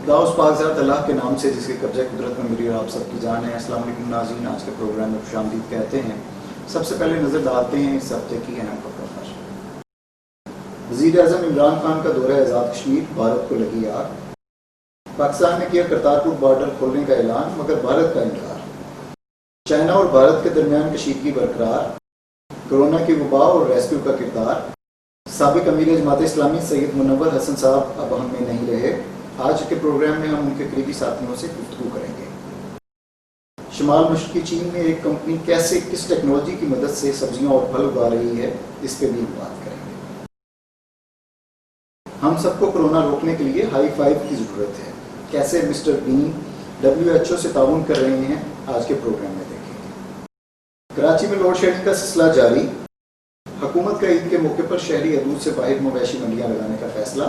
दाऊस पाकज़ात अल्लाह के नाम से जिसके कब्ज़े कुदरत में मेरी और आप सबकी जान है। अस्सलाम वालेकुम नाज़रीन, आज के प्रोग्राम में खुशामदीद कहते हैं। सबसे पहले नज़र डालते हैं इस हफ्ते की अहम खबरों पर। वज़ीर-ए-आज़म इमरान खान का दौरा आज़ाद कश्मीर, भारत को लगी आग। पाकिस्तान ने किया करतारपुर बॉर्डर खोलने का ऐलान, मगर भारत का इनकार। चाइना और भारत के दरमियान कशीदगी बरकरार। कोरोना की वबा और रेस्क्यू का किरदार। साबिक अमीर जमात इस्लामी सैयद मुनव्वर हसन साहब अब हम में नहीं रहे। आज के प्रोग्राम में हम उनके करीबी साथियों से गुफ्तगू करेंगे। शुमाल मशरकी चीन में एक कंपनी कैसे किस टेक्नोलॉजी की मदद से सब्जियां और फल उगा रही है, इस पे भी बात करेंगे। हम सबको कोरोना रोकने के लिए हाई फाइव की जरूरत है। कैसे मिस्टर बीन WHO से ताउन कर रहे हैं, आज के प्रोग्राम में देखेंगे। कराची में लोड शेडिंग का सिलसिला जारी। हुकूमत का ईद के मौके पर शहरी हदूद से बाहर मवेशी मंडियां लगाने का फैसला।